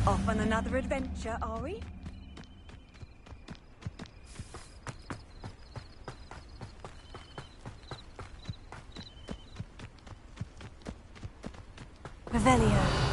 Off on another adventure, are we? Revelio.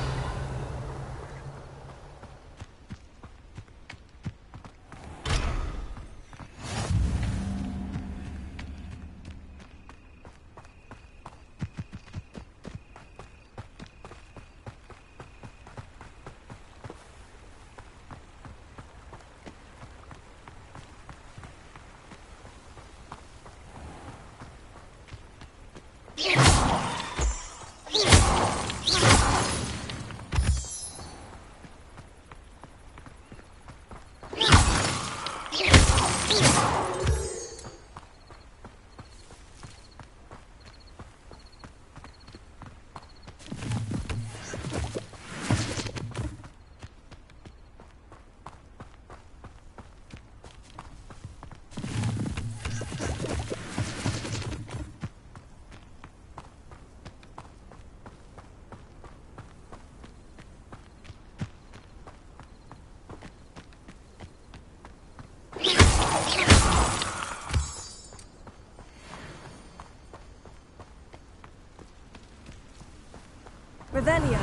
Revelio.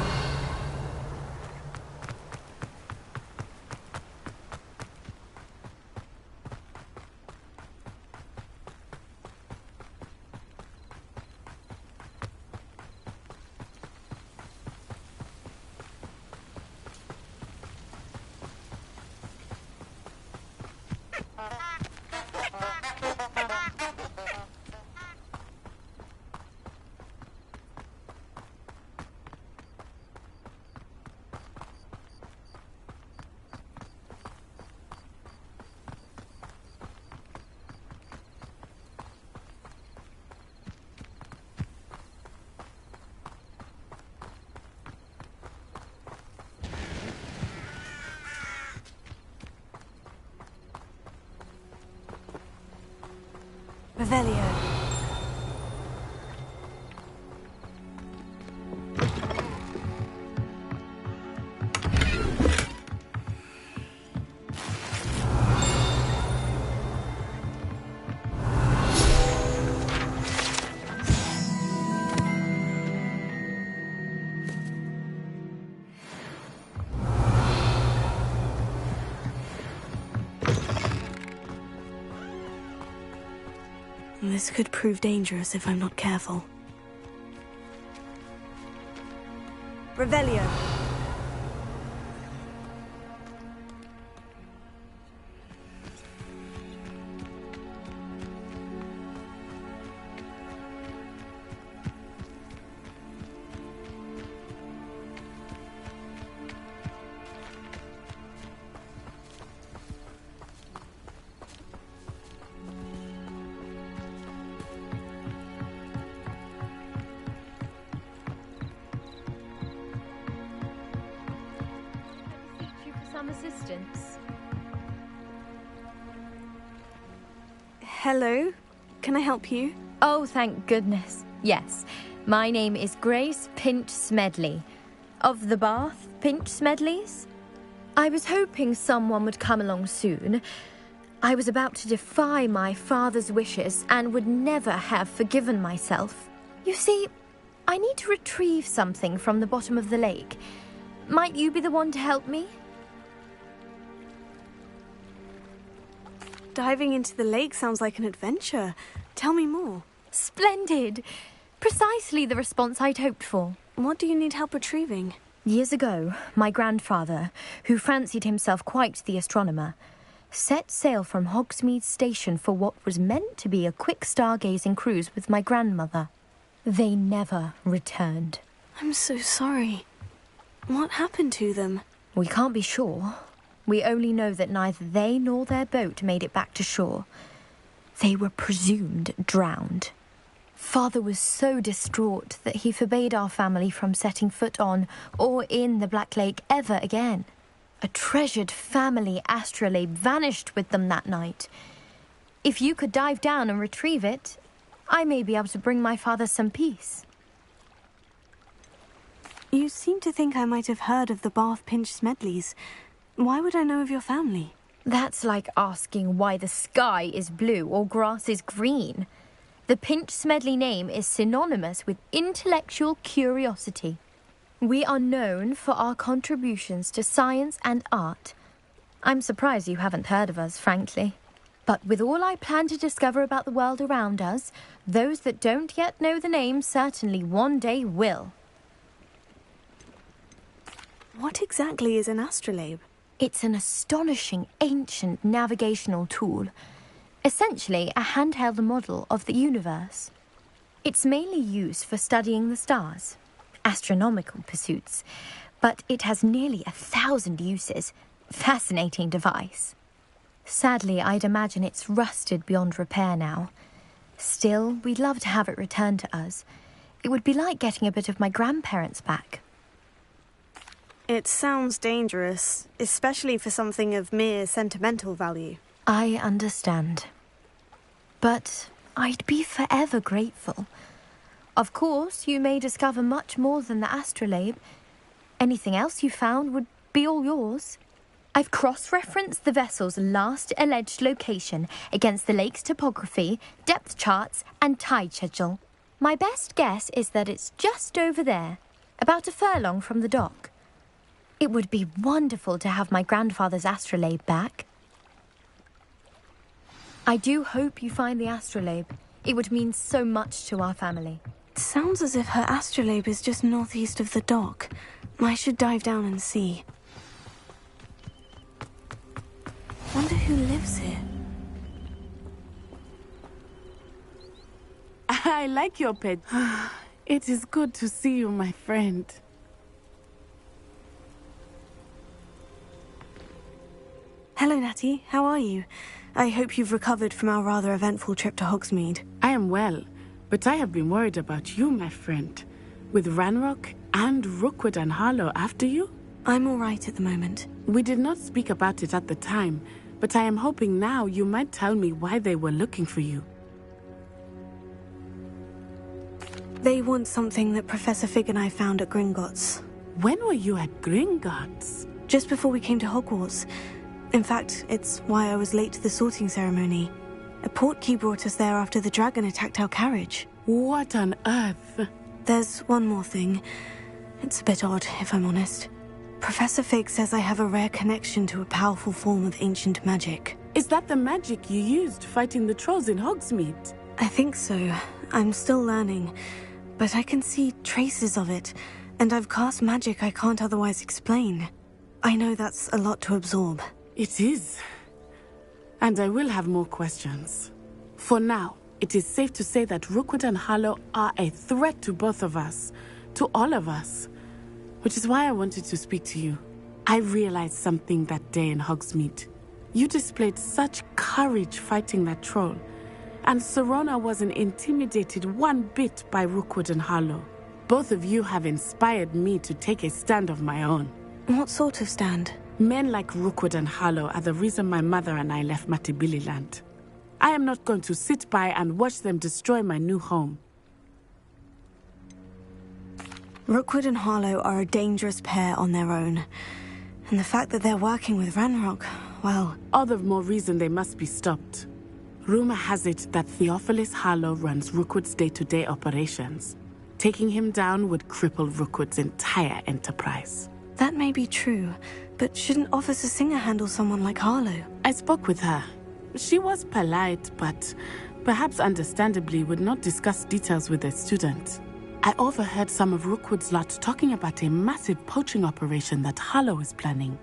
Revelio. This could prove dangerous if I'm not careful. Revelio. Assistance. Hello, can I help you? Oh, thank goodness. Yes, my name is Grace Pinch Smedley, of the Bath Pinch Smedleys. I was hoping someone would come along soon. I was about to defy my father's wishes and would never have forgiven myself. You see, I need to retrieve something from the bottom of the lake. Might you be the one to help me? Diving into the lake sounds like an adventure. Tell me more. Splendid! Precisely the response I'd hoped for. What do you need help retrieving? Years ago, my grandfather, who fancied himself quite the astronomer, set sail from Hogsmeade Station for what was meant to be a quick stargazing cruise with my grandmother. They never returned. I'm so sorry. What happened to them? We can't be sure. We only know that neither they nor their boat made it back to shore. They were presumed drowned. Father was so distraught that he forbade our family from setting foot on or in the Black Lake ever again. A treasured family astrolabe vanished with them that night. If you could dive down and retrieve it, I may be able to bring my father some peace. You seem to think I might have heard of the Bath Pinch Smedleys. Why would I know of your family? That's like asking why the sky is blue or grass is green. The Pinch Smedley name is synonymous with intellectual curiosity. We are known for our contributions to science and art. I'm surprised you haven't heard of us, frankly. But with all I plan to discover about the world around us, those that don't yet know the name certainly one day will. What exactly is an astrolabe? It's an astonishing ancient navigational tool. Essentially a handheld model of the universe. It's mainly used for studying the stars, astronomical pursuits, but it has nearly 1,000 uses. Fascinating device. Sadly, I'd imagine it's rusted beyond repair now. Still, we'd love to have it returned to us. It would be like getting a bit of my grandparents back. It sounds dangerous, especially for something of mere sentimental value. I understand. But I'd be forever grateful. Of course, you may discover much more than the astrolabe. Anything else you found would be all yours. I've cross-referenced the vessel's last alleged location against the lake's topography, depth charts, and tide schedule. My best guess is that it's just over there, about a furlong from the dock. It would be wonderful to have my grandfather's astrolabe back. I do hope you find the astrolabe. It would mean so much to our family. Sounds as if her astrolabe is just northeast of the dock. I should dive down and see. Wonder who lives here. I like your pet. It is good to see you, my friend. Hello, Natty. How are you? I hope you've recovered from our rather eventful trip to Hogsmeade. I am well, but I have been worried about you, my friend. With Ranrock and Rookwood and Harlow after you? I'm all right at the moment. We did not speak about it at the time, but I am hoping now you might tell me why they were looking for you. They want something that Professor Fig and I found at Gringotts. When were you at Gringotts? Just before we came to Hogwarts. In fact, it's why I was late to the sorting ceremony. A portkey brought us there after the dragon attacked our carriage. What on earth? There's one more thing. It's a bit odd, if I'm honest. Professor Fig says I have a rare connection to a powerful form of ancient magic. Is that the magic you used fighting the trolls in Hogsmeade? I think so. I'm still learning. But I can see traces of it, and I've cast magic I can't otherwise explain. I know that's a lot to absorb. It is. And I will have more questions. For now, it is safe to say that Rookwood and Harlow are a threat to both of us, to all of us. Which is why I wanted to speak to you. I realized something that day in Hogsmeade. You displayed such courage fighting that troll, and Serona wasn't intimidated one bit by Rookwood and Harlow. Both of you have inspired me to take a stand of my own. What sort of stand? Men like Rookwood and Harlow are the reason my mother and I left Matabeleland. I am not going to sit by and watch them destroy my new home. Rookwood and Harlow are a dangerous pair on their own. And the fact that they're working with Ranrock, well... All the more reason they must be stopped. Rumor has it that Theophilus Harlow runs Rookwood's day-to-day operations. Taking him down would cripple Rookwood's entire enterprise. That may be true, but shouldn't Officer Singer handle someone like Harlow? I spoke with her. She was polite, but perhaps understandably would not discuss details with a student. I overheard some of Rookwood's lot talking about a massive poaching operation that Harlow is planning.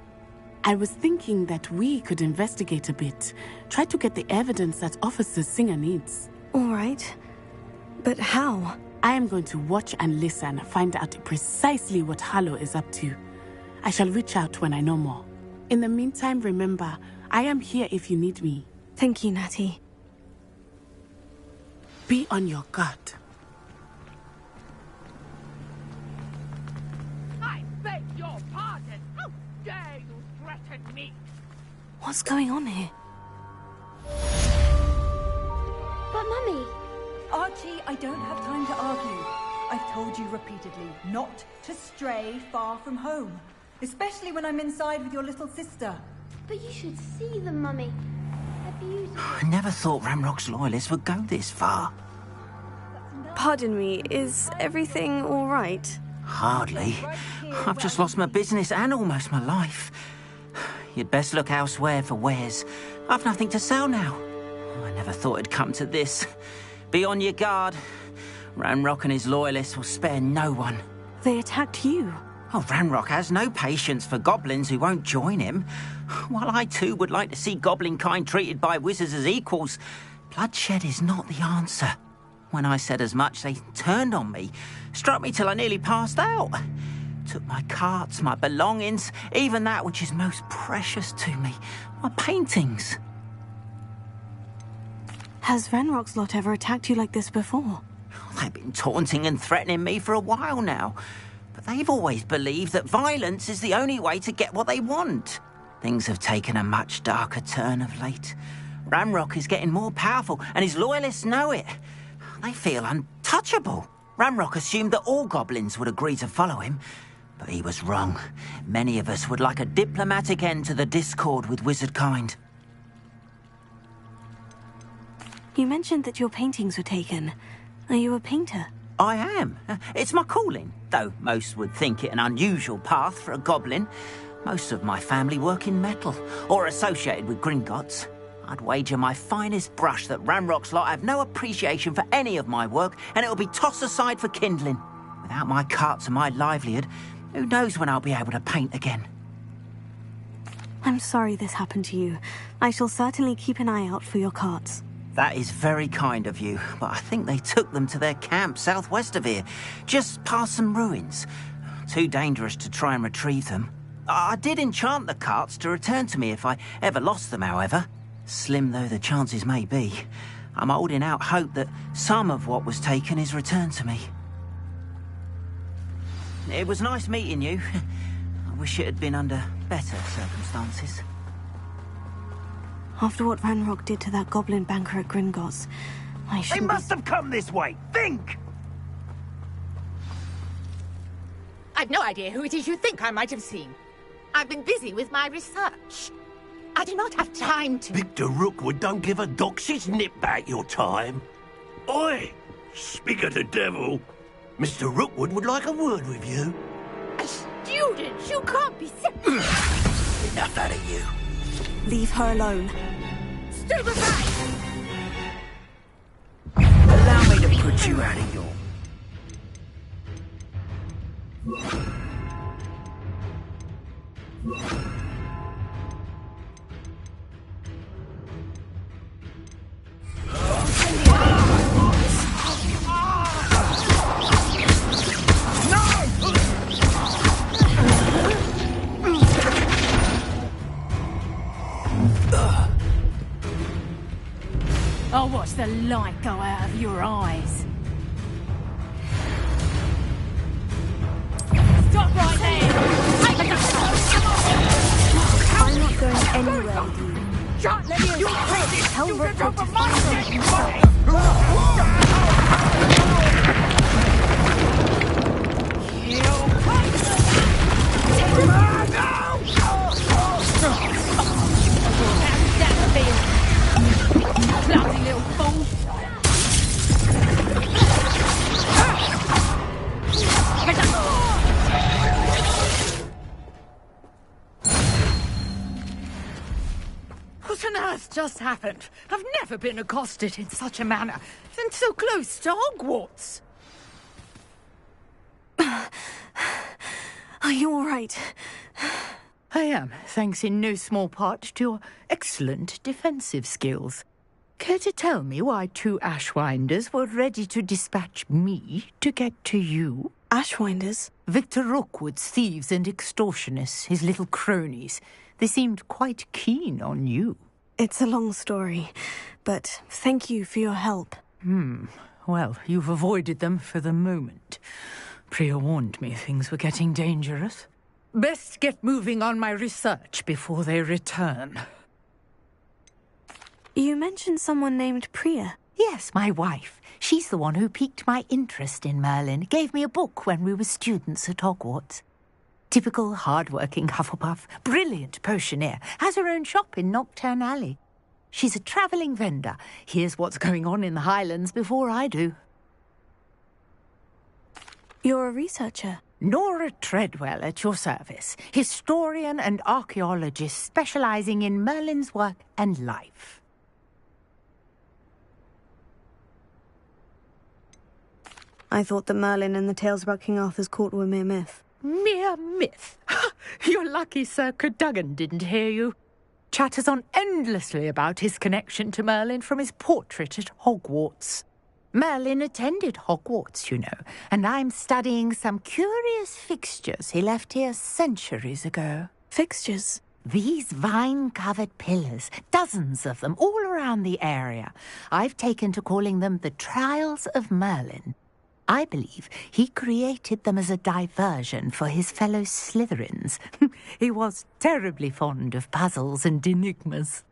I was thinking that we could investigate a bit, try to get the evidence that Officer Singer needs. All right. But how? I am going to watch and listen, find out precisely what Harlow is up to. I shall reach out when I know more. In the meantime, remember, I am here if you need me. Thank you, Natty. Be on your guard. I beg your pardon! How dare you threaten me? What's going on here? But Mummy... Archie, I don't have time to argue. I've told you repeatedly not to stray far from home, especially when I'm inside with your little sister. But you should see them, Mummy. They're beautiful. I never thought Ramrock's loyalists would go this far. Pardon me, is everything all right? Hardly. I've just lost my business and almost my life. You'd best look elsewhere for wares. I've nothing to sell now. I never thought it'd come to this. Be on your guard. Ranrock and his loyalists will spare no one. They attacked you. Oh, Ranrock has no patience for goblins who won't join him. While I too would like to see goblin kind treated by wizards as equals, bloodshed is not the answer. When I said as much, they turned on me, struck me till I nearly passed out. Took my carts, my belongings, even that which is most precious to me, my paintings. Has Ranrock's lot ever attacked you like this before? They've been taunting and threatening me for a while now, but they've always believed that violence is the only way to get what they want. Things have taken a much darker turn of late. Ranrock is getting more powerful, and his loyalists know it. They feel untouchable. Ranrock assumed that all goblins would agree to follow him, but he was wrong. Many of us would like a diplomatic end to the discord with wizard kind. You mentioned that your paintings were taken. Are you a painter? I am. It's my calling, though most would think it an unusual path for a goblin. Most of my family work in metal, or associated with Gringotts. I'd wager my finest brush that Ranrock's lot have no appreciation for any of my work, and it'll be tossed aside for kindling. Without my carts and my livelihood, who knows when I'll be able to paint again? I'm sorry this happened to you. I shall certainly keep an eye out for your carts. That is very kind of you, but I think they took them to their camp southwest of here, just past some ruins. Too dangerous to try and retrieve them. I did enchant the carts to return to me if I ever lost them, however. Slim though the chances may be, I'm holding out hope that some of what was taken is returned to me. It was nice meeting you. I wish it had been under better circumstances. After what Ranrock did to that goblin banker at Gringotts, I They shouldn't must have come this way. Think! I've no idea who it is you think I might have seen. I've been busy with my research. I do not have time to... Victor Rookwood don't give a doxy's nip back your time. Oi! Speak of the devil. Mr. Rookwood would like a word with you. A student? You can't be sick. Enough out of you. leave her alone. Stupefy! Allow me to put you out of your... I'll watch the light go out of your eyes. Stop right there! I'm not going anywhere with you. Can't let you Tell Rookwood to my find something. Bloody little fool! What on earth just happened? I've never been accosted in such a manner, and so close to Hogwarts. Are you all right? I am, thanks in no small part to your excellent defensive skills. Care to tell me why two Ashwinders were ready to dispatch me to get to you? Ashwinders? Victor Rookwood's thieves and extortionists, his little cronies. They seemed quite keen on you. It's a long story, but thank you for your help. Well, you've avoided them for the moment. Priya warned me things were getting dangerous. Best get moving on my research before they return. You mentioned someone named Priya. Yes, my wife. She's the one who piqued my interest in Merlin, gave me a book when we were students at Hogwarts. Typical hard-working Hufflepuff, brilliant potioneer, has her own shop in Knockturn Alley. She's a travelling vendor, hears what's going on in the Highlands before I do. You're a researcher? Nora Treadwell at your service, historian and archaeologist specialising in Merlin's work and life. I thought that Merlin and the tales about King Arthur's court were mere myth. Mere myth? You're lucky Sir Cadogan didn't hear you. Chatters on endlessly about his connection to Merlin from his portrait at Hogwarts. Merlin attended Hogwarts, you know, and I'm studying some curious fixtures he left here centuries ago. Fixtures? These vine-covered pillars, dozens of them, all around the area. I've taken to calling them the Trials of Merlin. I believe he created them as a diversion for his fellow Slytherins. He was terribly fond of puzzles and enigmas.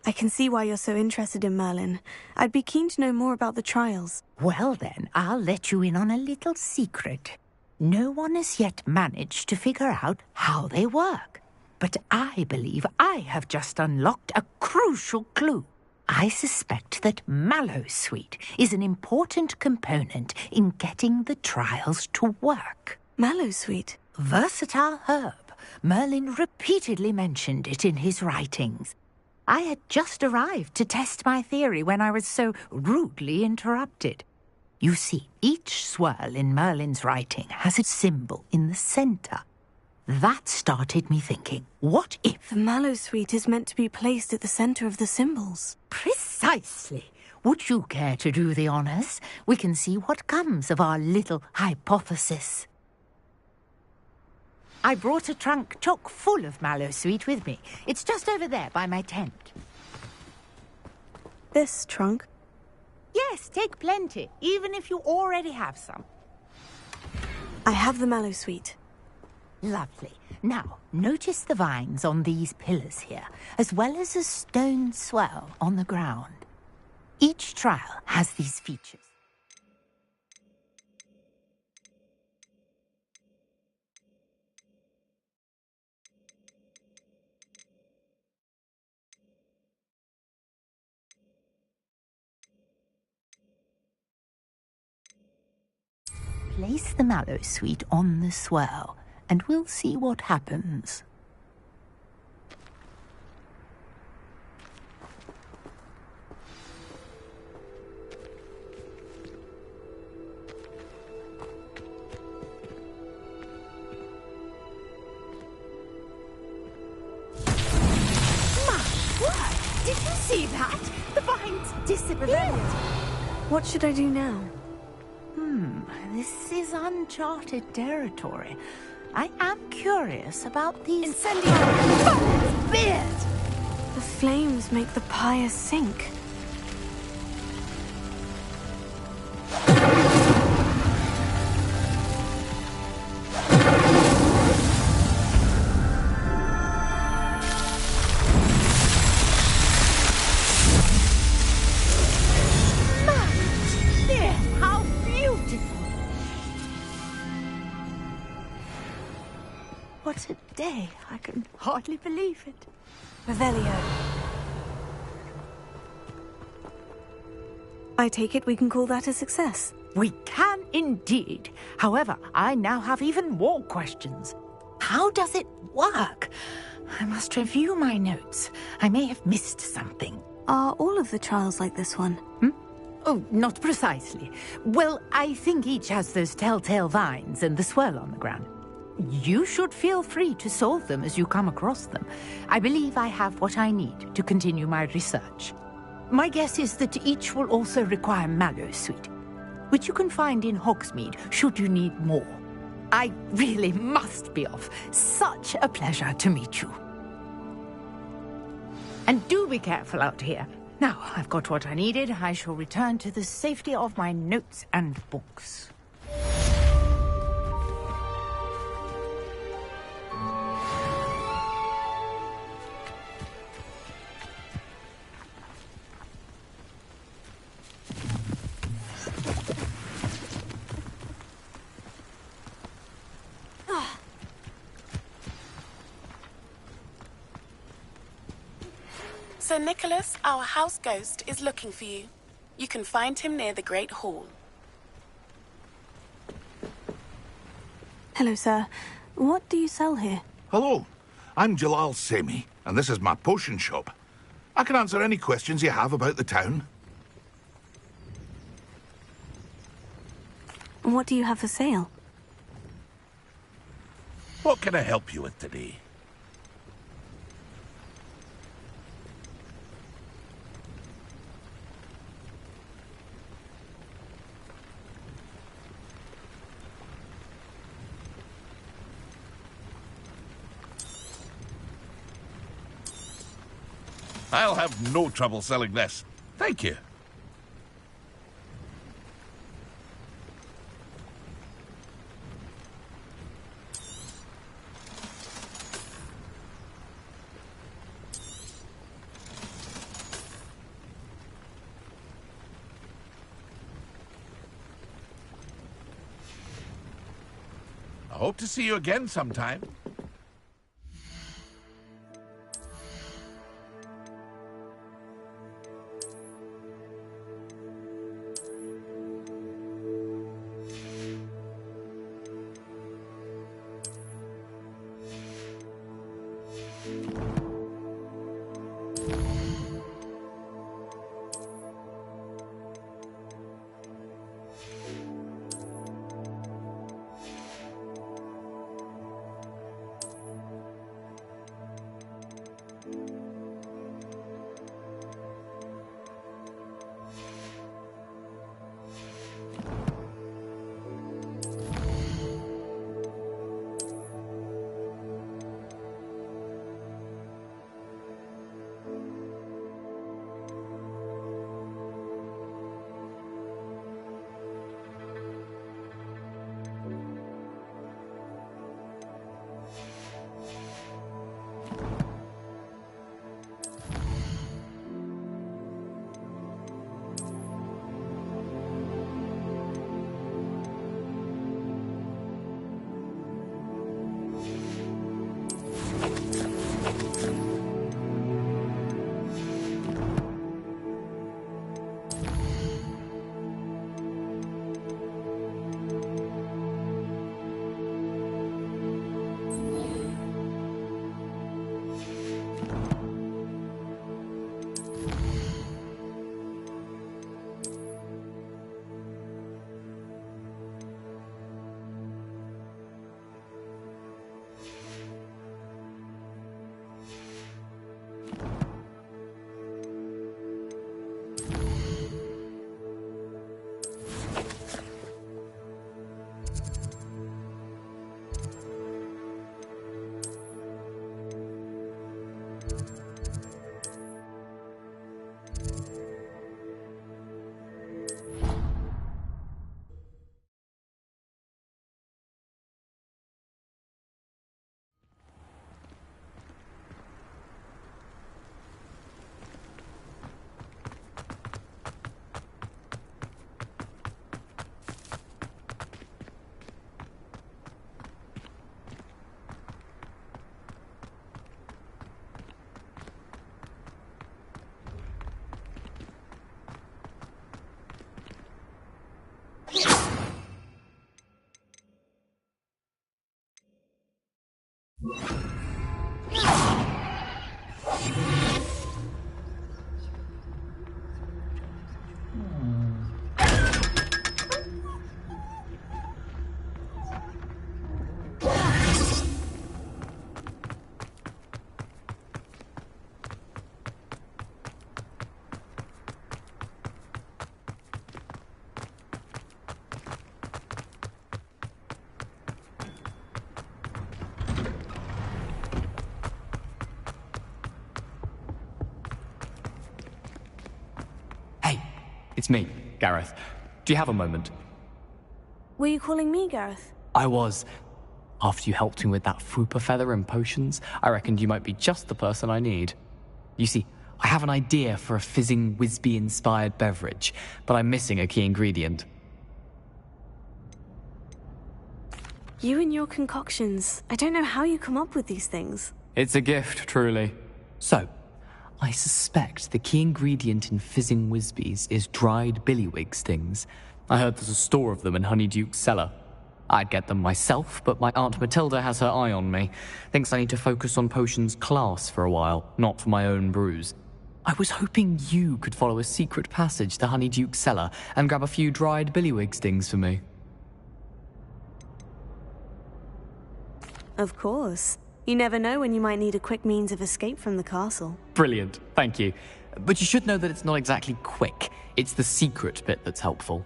I can see why you're so interested in Merlin. I'd be keen to know more about the trials. Well then, I'll let you in on a little secret. No one has yet managed to figure out how they work. But I believe I have just unlocked a crucial clue. I suspect that Mallowsweet is an important component in getting the trials to work. Mallowsweet? Versatile herb. Merlin repeatedly mentioned it in his writings. I had just arrived to test my theory when I was so rudely interrupted. You see, each swirl in Merlin's writing has a symbol in the centre. That started me thinking, what if... The Mallowsweet is meant to be placed at the centre of the symbols. Precisely. Would you care to do the honours? We can see what comes of our little hypothesis. I brought a trunk chock full of Mallowsweet with me. It's just over there by my tent. This trunk? Yes, take plenty, even if you already have some. I have the Mallowsweet. Lovely. Now, notice the vines on these pillars here, as well as a stone swell on the ground. Each trial has these features. Place the Mallowsweet on the swirl, and we'll see what happens. Did you see that? The vines disappeared. What should I do now? This is uncharted territory. I am curious about these... Incendiary! Beard! The flames make the pyre sink. What a day. I can hardly believe it. Revelio. I take it we can call that a success. We can indeed. However, I now have even more questions. How does it work? I must review my notes. I may have missed something. Are all of the trials like this one? Oh, not precisely. Well, I think each has those telltale vines and the swirl on the ground. You should feel free to solve them as you come across them. I believe I have what I need to continue my research. My guess is that each will also require Mallowsweet, which you can find in Hogsmeade should you need more. I really must be off. Such a pleasure to meet you. And do be careful out here. Now, I've got what I needed. I shall return to the safety of my notes and books. Sir Nicholas, our house ghost, is looking for you. You can find him near the Great Hall. Hello, sir. What do you sell here? Hello, I'm Jalal Semi, and this is my potion shop. I can answer any questions you have about the town. What do you have for sale? What can I help you with today? I'll have no trouble selling this. Thank you. I hope to see you again sometime. It's me, Gareth. Do you have a moment? Were you calling me, Gareth? I was. After you helped me with that Fupa feather and potions, I reckoned you might be just the person I need. You see, I have an idea for a fizzing Wisby-inspired beverage, but I'm missing a key ingredient. You and your concoctions. I don't know how you come up with these things. It's a gift, truly. So, I suspect the key ingredient in fizzing Whizbees is dried billywig stings. I heard there's a store of them in Honeyduke's cellar. I'd get them myself, but my Aunt Matilda has her eye on me. Thinks I need to focus on potions class for a while, not for my own brews. I was hoping you could follow a secret passage to Honeyduke's cellar and grab a few dried billywig stings for me. Of course. You never know when you might need a quick means of escape from the castle. Brilliant, thank you. But you should know that it's not exactly quick. It's the secret bit that's helpful.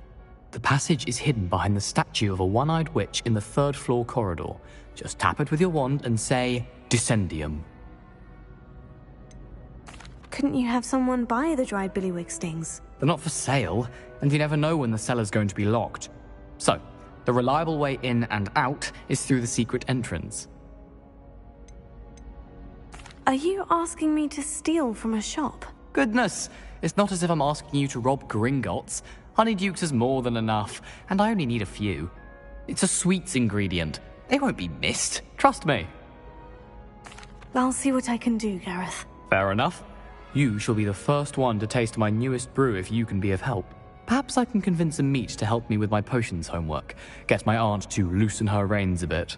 The passage is hidden behind the statue of a one-eyed witch in the third-floor corridor. Just tap it with your wand and say, Descendium. Couldn't you have someone buy the dried billywig stings? They're not for sale, and you never know when the cellar's going to be locked. So, the reliable way in and out is through the secret entrance. Are you asking me to steal from a shop? Goodness, it's not as if I'm asking you to rob Gringotts. Honeyduke's is more than enough, and I only need a few. It's a sweets ingredient. They won't be missed, trust me. I'll see what I can do, Gareth. Fair enough. You shall be the first one to taste my newest brew if you can be of help. Perhaps I can convince a meat to help me with my potions homework. Get my aunt to loosen her reins a bit.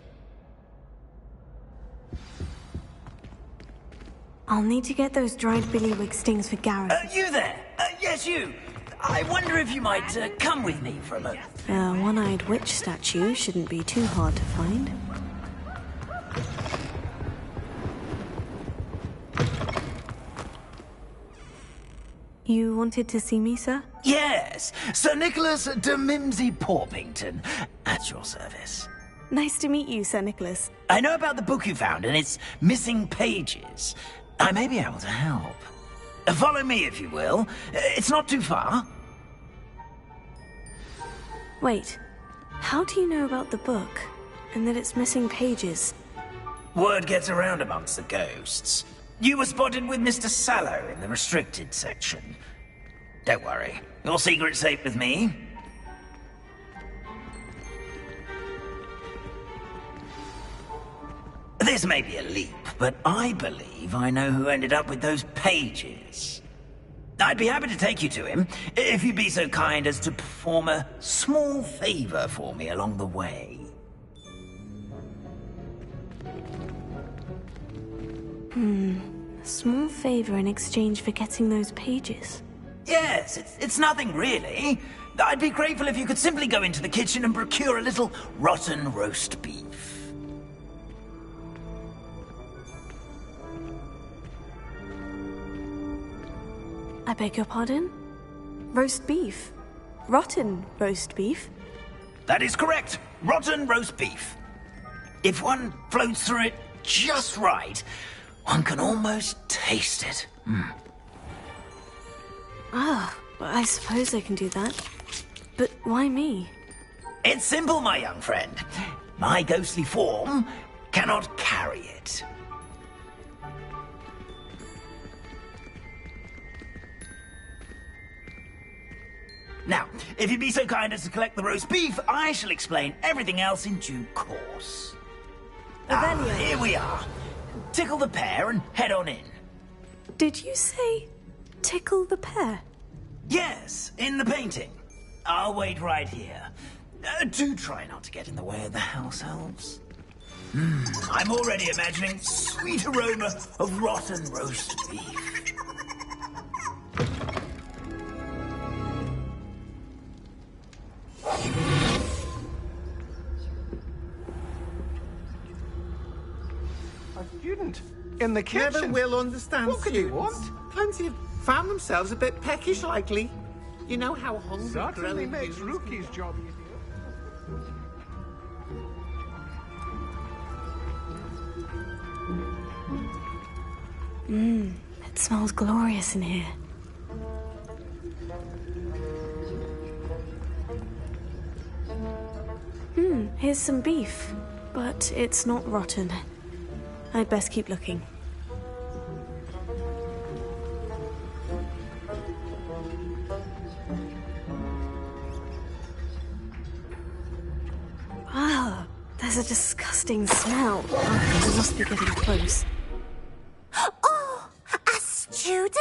I'll need to get those dried billywig stings for Gareth. You there? Yes, you. I wonder if you might come with me for a moment. A one-eyed witch statue shouldn't be too hard to find. You wanted to see me, sir? Yes, Sir Nicholas de Mimsy Porpington, at your service. Nice to meet you, Sir Nicholas. I know about the book you found and its missing pages. I may be able to help. Follow me, if you will. It's not too far. Wait, how do you know about the book, and that it's missing pages? Word gets around amongst the ghosts. You were spotted with Mr. Sallow in the restricted section. Don't worry, your secret's safe with me. This may be a leap, but I believe I know who ended up with those pages. I'd be happy to take you to him, if you'd be so kind as to perform a small favor for me along the way. A small favor in exchange for getting those pages. Yes, it's nothing really. I'd be grateful if you could simply go into the kitchen and procure a little rotten roast beef. I beg your pardon? Roast beef? Rotten roast beef? That is correct. Rotten roast beef. If one floats through it just right, one can almost taste it. Ah, I suppose I can do that. But why me? It's simple, my young friend. My ghostly form cannot carry it. Now, if you'd be so kind as to collect the roast beef, I shall explain everything else in due course. Here we are. Tickle the pear and head on in. Did you say tickle the pear? Yes, in the painting. I'll wait right here. Do try not to get in the way of the house elves. I'm already imagining sweet aroma of rotten roast beef. A student in the kitchen. Never will understand What could you students. want? Plenty have found themselves a bit peckish lately. You know how hungry Certainly growing makes humans Rookie's job easier. It smells glorious in here. Here's some beef, but it's not rotten. I'd best keep looking. Ah, there's a disgusting smell. Oh, I must be getting close. Oh, astute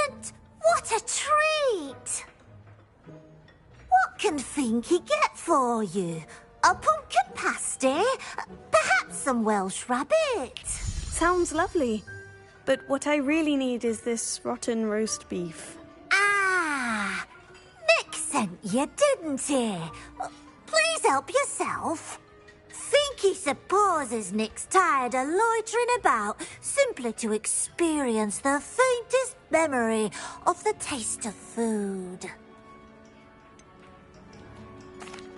a treat! What can Finky get for you? A pumpkin pasty? Perhaps some Welsh rabbit? Sounds lovely. But what I really need is this rotten roast beef. Ah! Nick sent you, didn't he? Please help yourself. Finky supposes Nick's tired of loitering about simply to experience the faintest memory of the taste of food.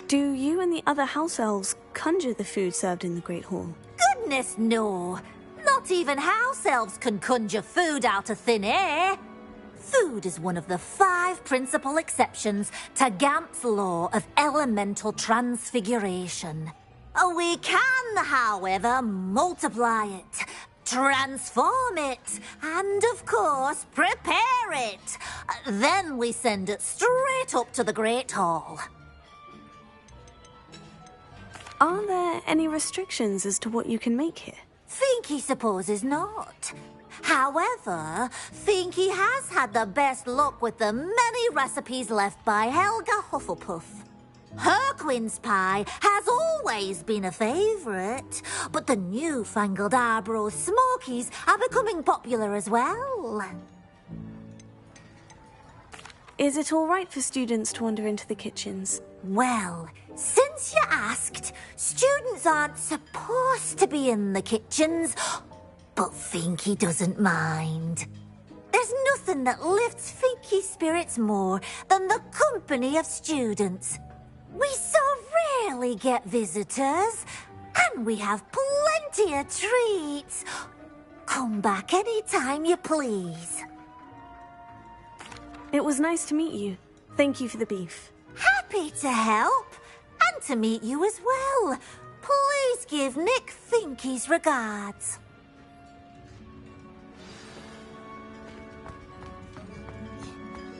Do you and the other house elves conjure the food served in the Great Hall? Goodness, no. Not even house elves can conjure food out of thin air. Food is one of the 5 principal exceptions to Gamp's law of elemental transfiguration. We can, however, multiply it, transform it, and, of course, prepare it. Then we send it straight up to the Great Hall. Are there any restrictions as to what you can make here? Finky supposes not. However, Finky has had the best luck with the many recipes left by Helga Hufflepuff. Her quince pie has always been a favourite, but the newfangled Arbroath Smokies are becoming popular as well. Is it all right for students to wander into the kitchens? Well, since you asked, students aren't supposed to be in the kitchens, but Finky doesn't mind. There's nothing that lifts Finky's spirits more than the company of students. We so rarely get visitors, and we have plenty of treats. Come back any time you please. It was nice to meet you. Thank you for the beef. Happy to help, and to meet you as well. Please give Nick Finky's regards.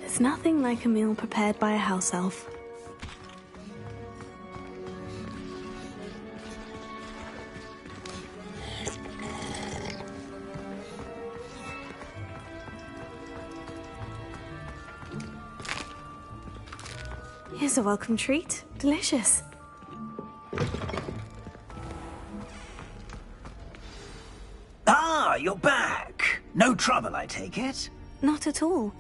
There's nothing like a meal prepared by a house elf. Here's a welcome treat. Delicious. Ah, you're back. No trouble, I take it? Not at all.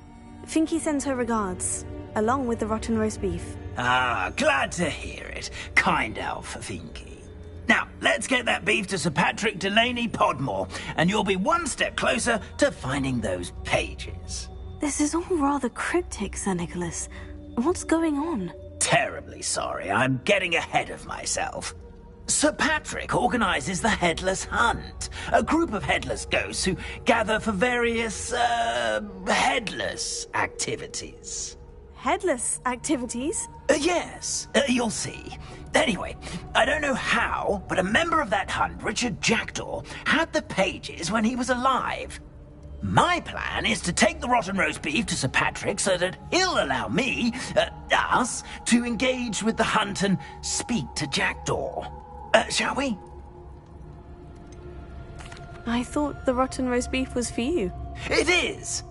Finky sends her regards, along with the rotten roast beef. Ah, glad to hear it. Kind elf, Finky. Now, let's get that beef to Sir Patrick Delaney Podmore, and you'll be one step closer to finding those pages. This is all rather cryptic, Sir Nicholas. What's going on? Terribly sorry, I'm getting ahead of myself. Sir Patrick organises the Headless Hunt, a group of headless ghosts who gather for various, headless activities. Headless activities? Yes, you'll see. Anyway, I don't know how, but a member of that hunt, Richard Jackdaw, had the pages when he was alive. My plan is to take the rotten roast beef to Sir Patrick so that he'll allow me, us, to engage with the hunt and speak to Jackdaw. Shall we? I thought the rotten roast beef was for you. It is,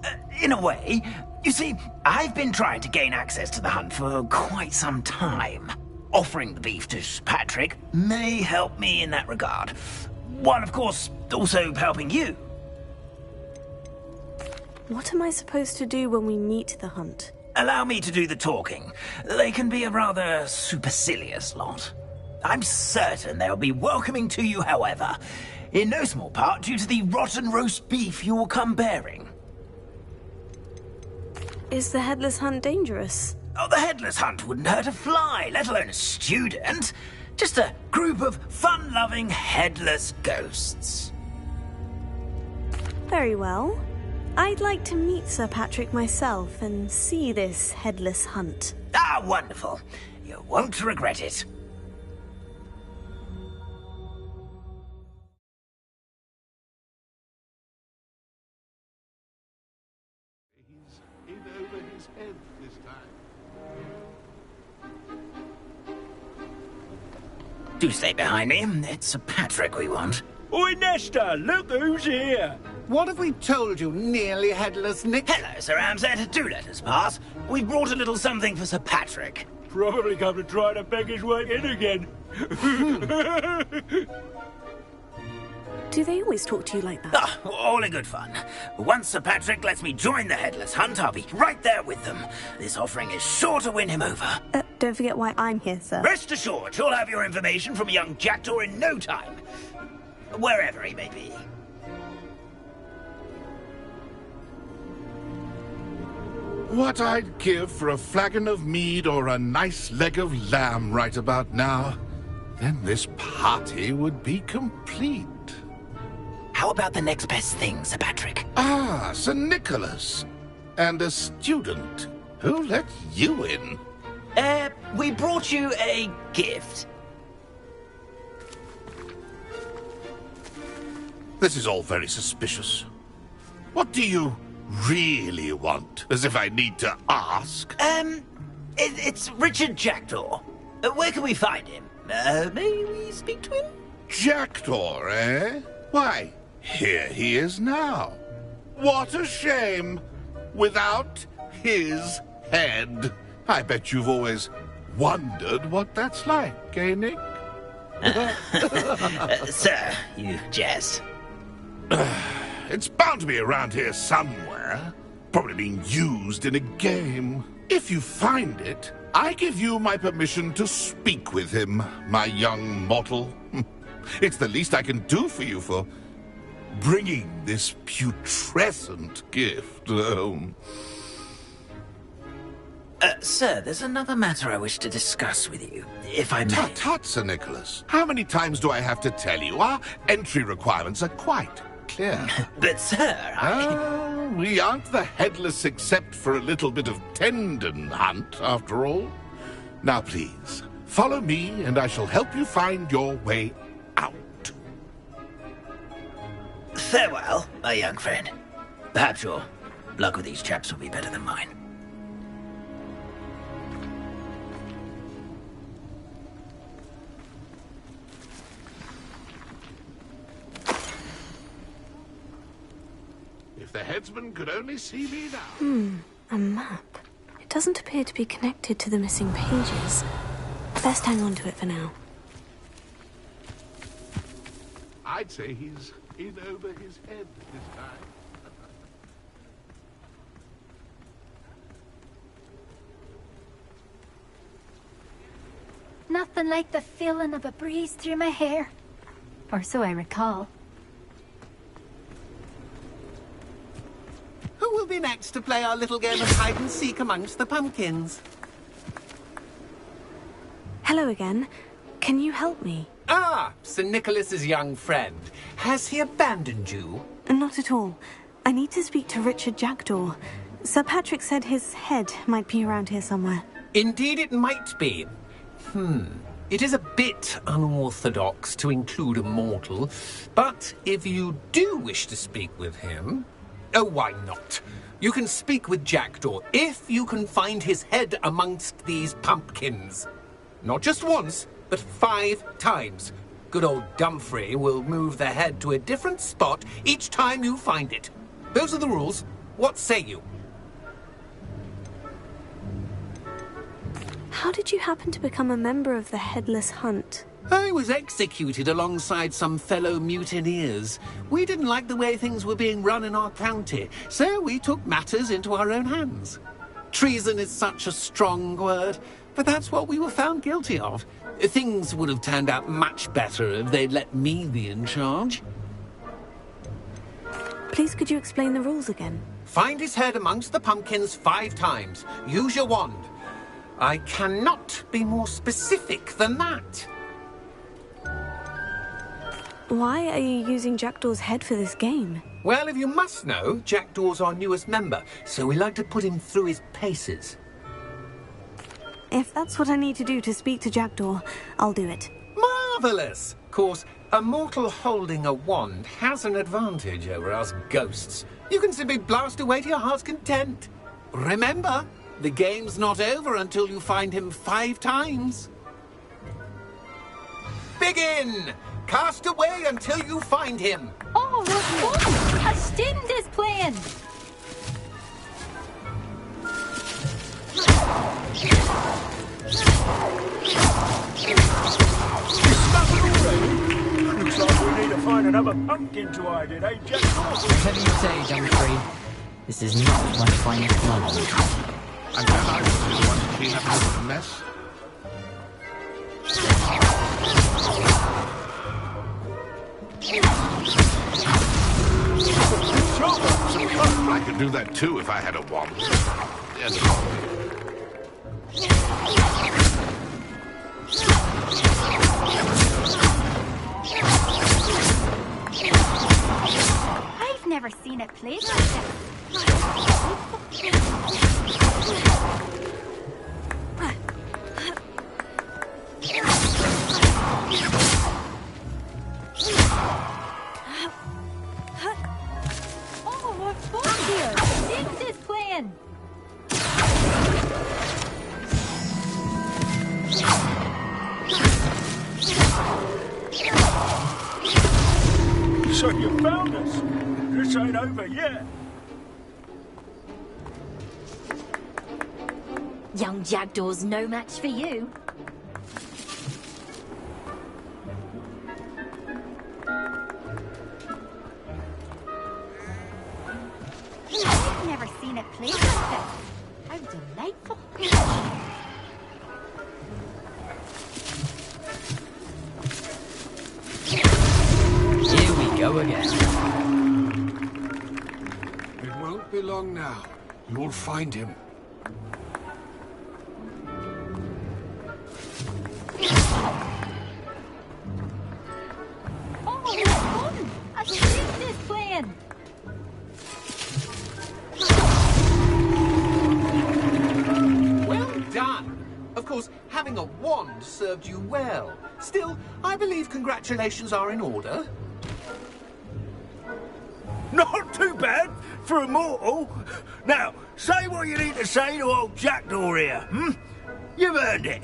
in a way. You see, I've been trying to gain access to the hunt for quite some time. Offering the beef to Sir Patrick may help me in that regard. While, of course, also helping you. What am I supposed to do when we meet the hunt? Allow me to do the talking. They can be a rather supercilious lot. I'm certain they'll be welcoming to you, however, in no small part due to the rotten roast beef you will come bearing. Is the Headless Hunt dangerous? Oh, the Headless Hunt wouldn't hurt a fly, let alone a student. Just a group of fun-loving headless ghosts. Very well. I'd like to meet Sir Patrick myself and see this Headless Hunt. Ah, wonderful. You won't regret it. He's in over his head this time. Do stay behind me. It's Sir Patrick we want. Oi, Nesta, look who's here. What have we told you, nearly headless Nick? Hello, Sir Ramsay. Do let us pass. We've brought a little something for Sir Patrick. Probably come to try to beg his way in again. Do they always talk to you like that? Ah, all in good fun. Once Sir Patrick lets me join the Headless Hunt, I'll be right there with them. This offering is sure to win him over. Don't forget why I'm here, sir. Rest assured, you'll have your information from a young jackdaw in no time. Wherever he may be. What I'd give for a flagon of mead or a nice leg of lamb right about now. Then this party would be complete. How about the next best thing, Sir Patrick? Ah, Sir Nicholas. And a student. Who let you in? We brought you a gift. This is all very suspicious. What do you really want? As if I need to ask. It's Richard Jackdaw. Where can we find him? May we speak to him? Jackdaw, eh? Why, here he is now. What a shame. Without his head. I bet you've always wondered what that's like, eh, Nick? Sir, you jest. It's bound to be around here somewhere. Probably being used in a game. If you find it, I give you my permission to speak with him, my young mortal. It's the least I can do for you for bringing this putrescent gift home. Sir, there's another matter I wish to discuss with you, if I may. Tut, tut, Sir Nicholas. How many times do I have to tell you? Our entry requirements are quite clear. But, sir, we aren't the headless except for a little bit of tendon hunt, after all. Now, please, follow me, and I shall help you find your way out. Farewell, my young friend. Perhaps your luck with these chaps will be better than mine. If the headsman could only see me now. A map. It doesn't appear to be connected to the missing pages. Best hang on to it for now. I'd say he's in over his head this time. Nothing like the feeling of a breeze through my hair. Or so I recall. Who will be next to play our little game of hide-and-seek amongst the pumpkins? Hello again. Can you help me? Ah, Sir Nicholas's young friend. Has he abandoned you? Not at all. I need to speak to Richard Jackdaw. Sir Patrick said his head might be around here somewhere. Indeed it might be. It is a bit unorthodox to include a mortal, but if you do wish to speak with him... Oh, why not? You can speak with Jackdaw if you can find his head amongst these pumpkins. Not just once, but 5 times. Good old Dumfrey will move the head to a different spot each time you find it. Those are the rules. What say you? How did you happen to become a member of the Headless Hunt? I was executed alongside some fellow mutineers. We didn't like the way things were being run in our county, so we took matters into our own hands. Treason is such a strong word, but that's what we were found guilty of. Things would have turned out much better if they'd let me be in charge. Please, could you explain the rules again? Find his head amongst the pumpkins 5 times. Use your wand. I cannot be more specific than that. Why are you using Jackdaw's head for this game? Well, if you must know, Jackdaw's our newest member, so we like to put him through his paces. If that's what I need to do to speak to Jackdaw, I'll do it. Marvellous! Of course, a mortal holding a wand has an advantage over us ghosts. You can simply blast away to your heart's content. Remember, the game's not over until you find him 5 times. Begin! Cast away until you find him. All Oh, what fun! A stint is playing! Looks like we need to find another pumpkin to hide in, eh, Jack? Whatever you say, Humphrey. This is not my finest moment. And then I was the one to clean up the mess. I could do that too if I had a wand. Yes. I've never seen it played like this. Oh, what fun here! Stint is playing! So you found us. This ain't over yet. Young Jackdaw's no match for you. I've never seen it played like this. How delightful. Here we go again. It won't be long now. You'll find him. Oh, what fun! A stint is playing! Well done. Of course, having a wand served you well. Still, I believe congratulations are in order. Not too bad for a mortal. Now, say what you need to say to old Jackdaw here, hmm? You've earned it.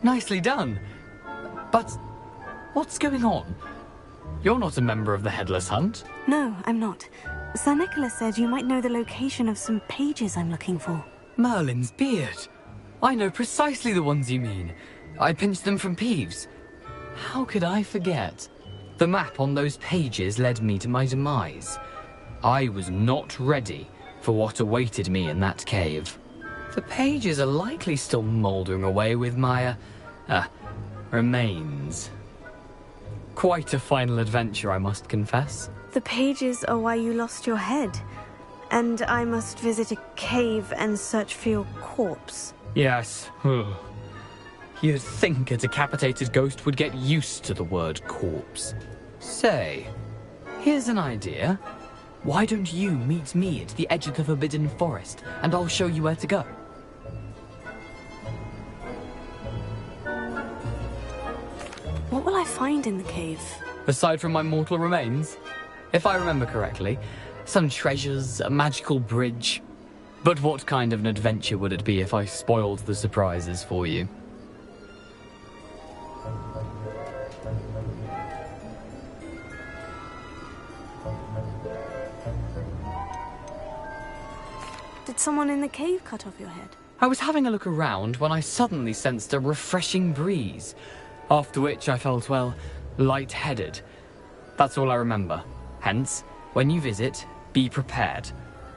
Nicely done. But what's going on? You're not a member of the Headless Hunt. No, I'm not. Sir Nicholas said you might know the location of some pages I'm looking for. Merlin's beard. I know precisely the ones you mean. I pinched them from Peeves. How could I forget? The map on those pages led me to my demise. I was not ready for what awaited me in that cave. The pages are likely still mouldering away with my, remains. Quite a final adventure, I must confess. The pages are why you lost your head. And I must visit a cave and search for your corpse. Yes. You'd think a decapitated ghost would get used to the word corpse. Say, here's an idea. Why don't you meet me at the edge of the Forbidden Forest, and I'll show you where to go? What will I find in the cave? Aside from my mortal remains? If I remember correctly, some treasures, a magical bridge. But what kind of an adventure would it be if I spoiled the surprises for you? Did someone in the cave cut off your head? I was having a look around when I suddenly sensed a refreshing breeze, after which I felt, well, lightheaded. That's all I remember. Hence, when you visit, be prepared.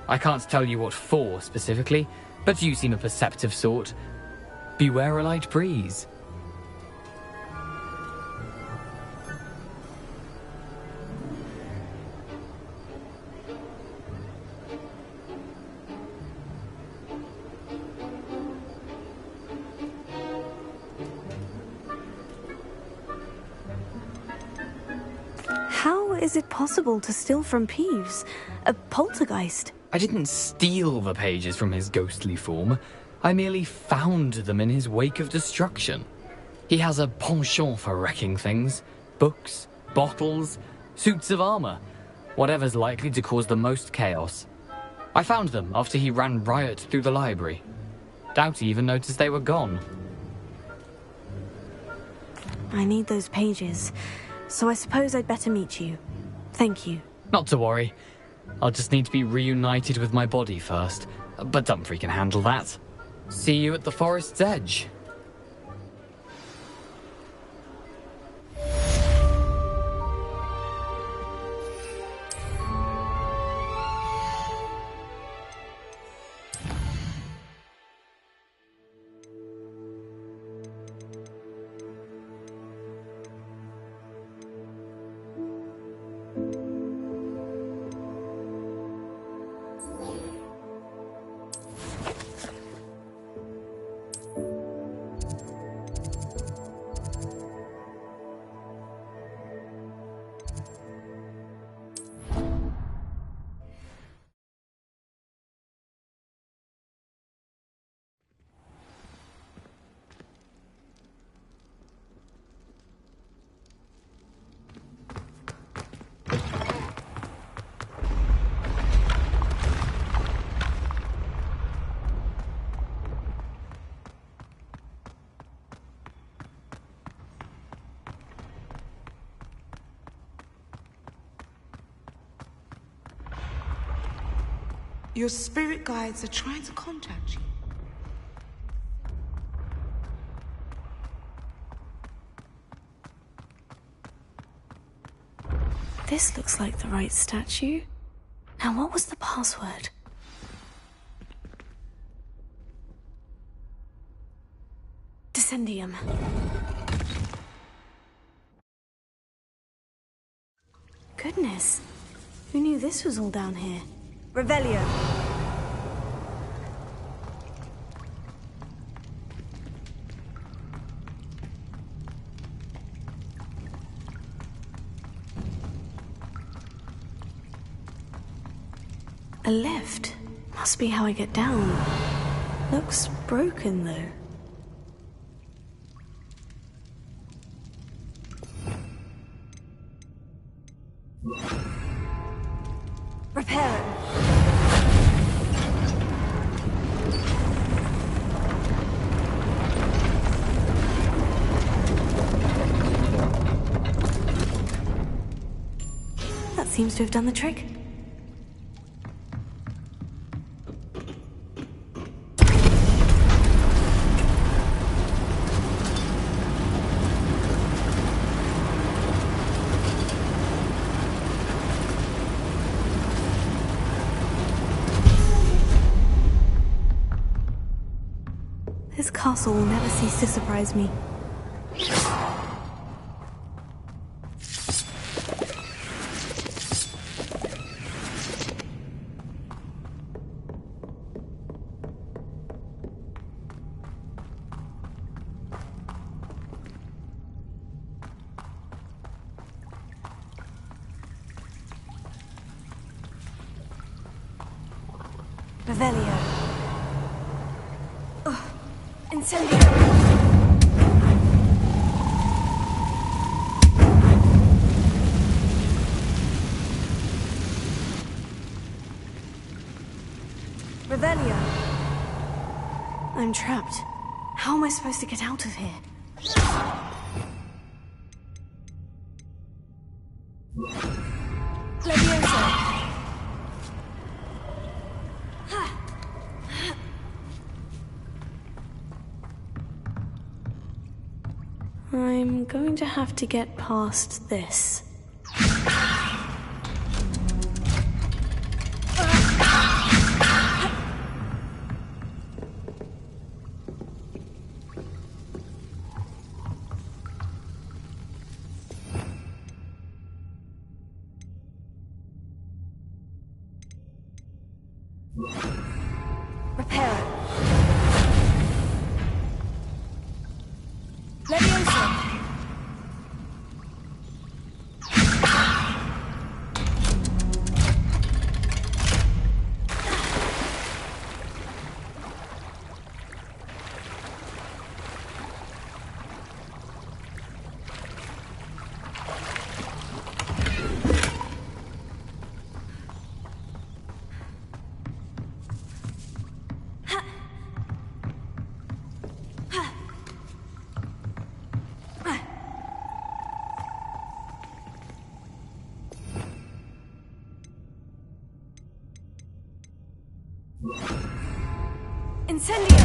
I can't tell you what for specifically, but you seem a perceptive sort. Beware a light breeze. How is it possible to steal from Peeves? A poltergeist? I didn't steal the pages from his ghostly form. I merely found them in his wake of destruction. He has a penchant for wrecking things. Books, bottles, suits of armor. Whatever's likely to cause the most chaos. I found them after he ran riot through the library. Doubt he even noticed they were gone. I need those pages, so I suppose I'd better meet you. Thank you. Not to worry. I'll just need to be reunited with my body first. But Dumfries can handle that. See you at the forest's edge. Your spirit guides are trying to contact you. This looks like the right statue. Now, what was the password? Descendium. Goodness. Who knew this was all down here? Revelio. A lift. Must be how I get down. Looks broken, though. Repair it. That seems to have done the trick. This castle will never cease to surprise me. Revelio. Incendio. Revelio. I'm trapped. How am I supposed to get out of here? Leviosa. I'm going to have to get past this. Repair it. Leviosa. Incendio!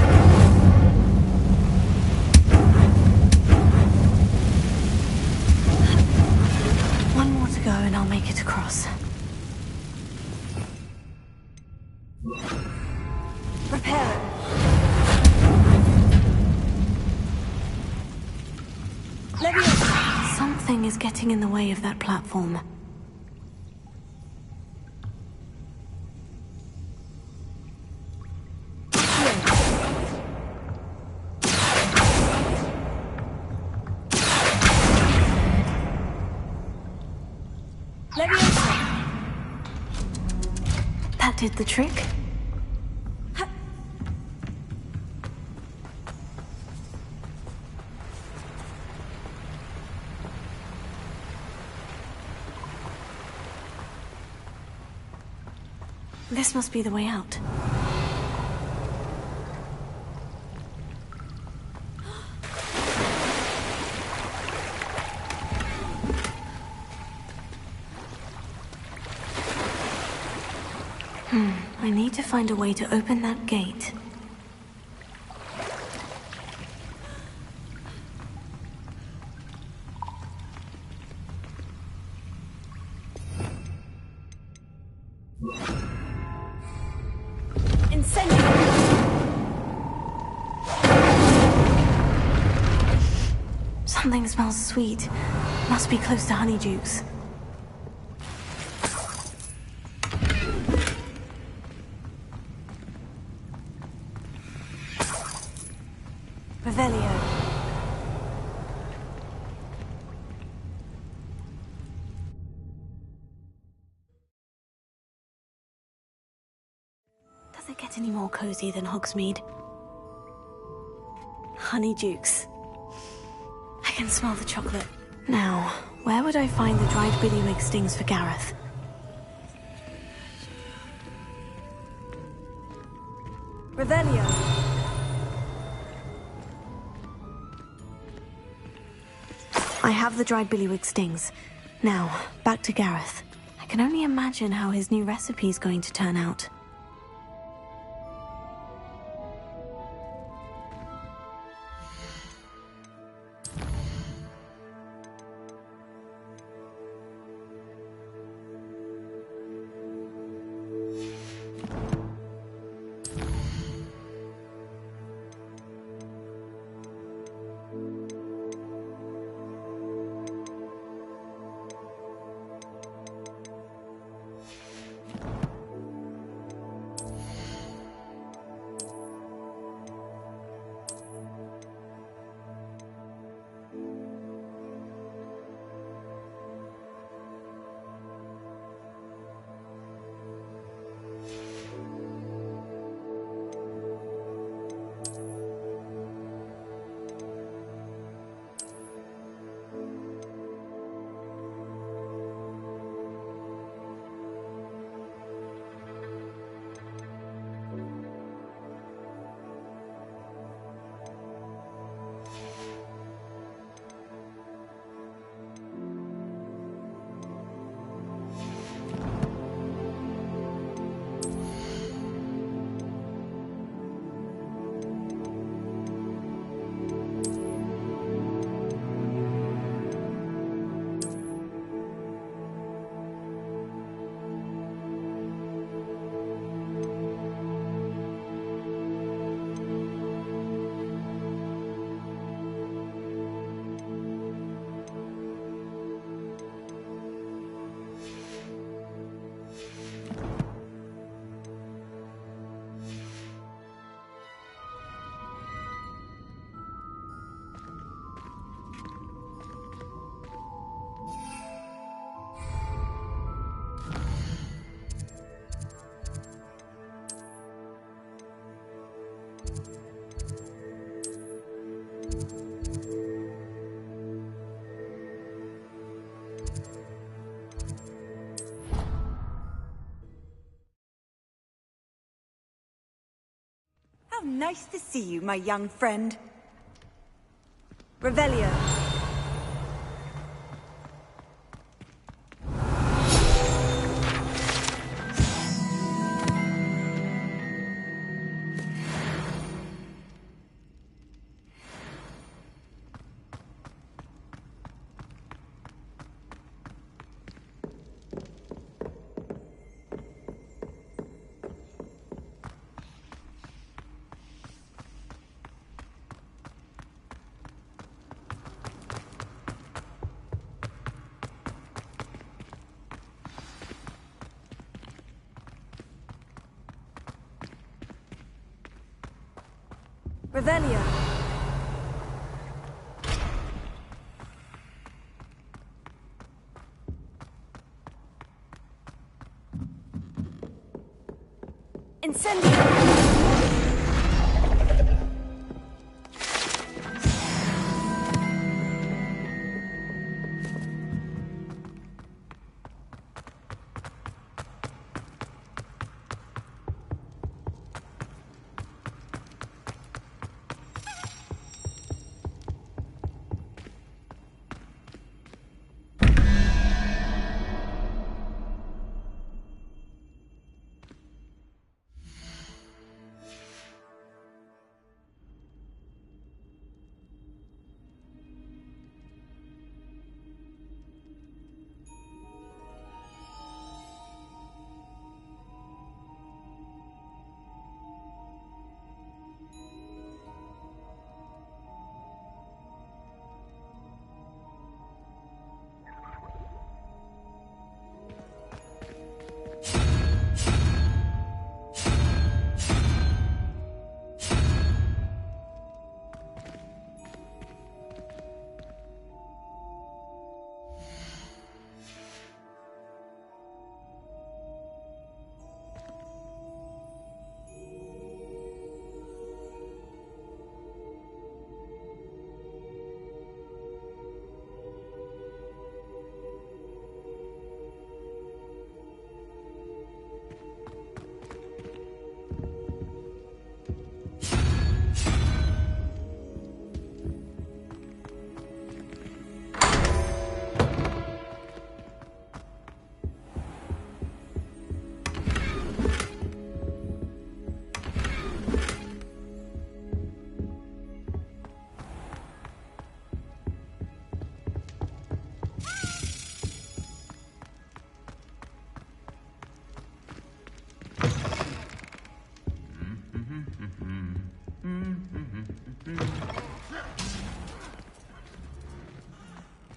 One more to go and I'll make it across. Reparo. Leviosa! Something is getting in the way of that platform. Leviosa! That did the trick. This must be the way out. I need to find a way to open that gate. Something smells sweet. Must be close to Honeydukes. Revelio. Does it get any more cozy than Hogsmeade? Honeydukes. I can smell the chocolate. Now, where would I find the dried billywig stings for Gareth? Revelio. I have the dried billywig stings. Now, back to Gareth. I can only imagine how his new recipe is going to turn out. How nice to see you, my young friend. Revelio. Revelio. Incendio.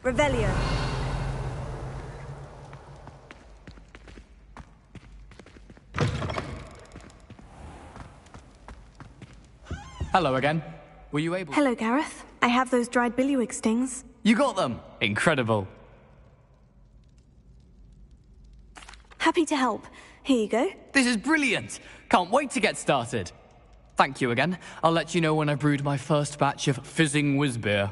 Revelio. Hello again. Were you able... Hello, Gareth. I have those dried billywig stings. You got them! Incredible. Happy to help. Here you go. This is brilliant! Can't wait to get started. Thank you again. I'll let you know when I brewed my first batch of fizzing whiz beer.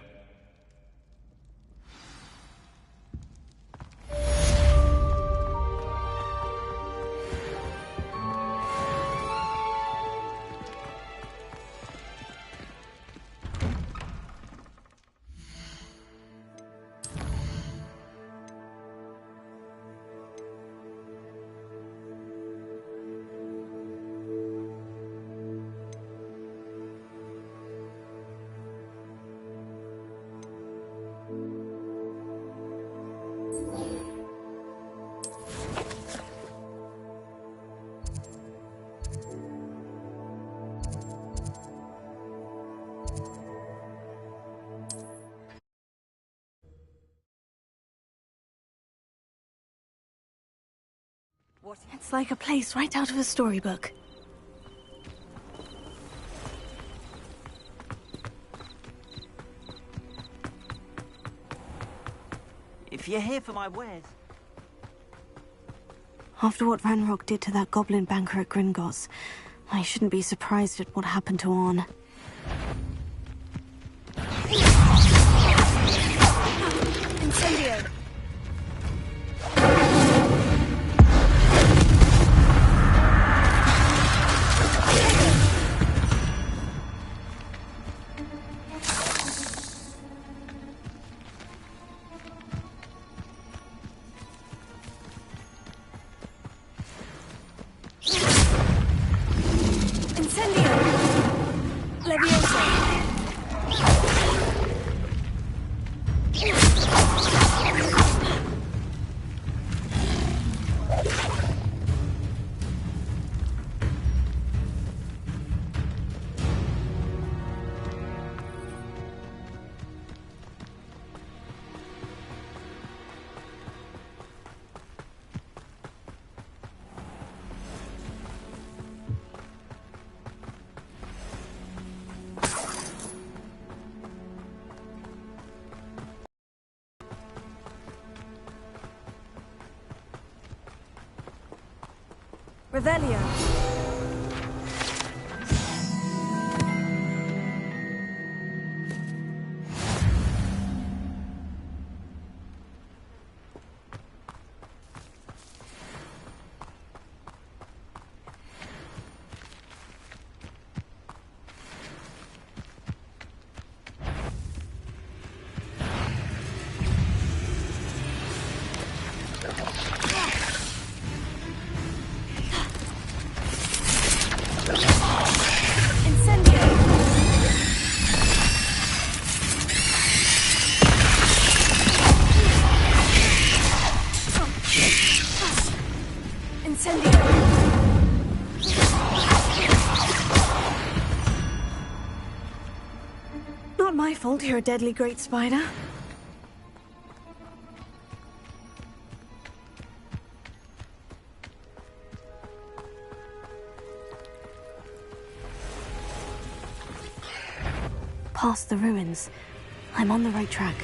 It's like a place right out of a storybook. If you're here for my wares... After what Ranrock did to that goblin banker at Gringotts, I shouldn't be surprised at what happened to Orn. Incendio! Levioso! Revelio. Not my fault you're a deadly great spider. Past the ruins. I'm on the right track.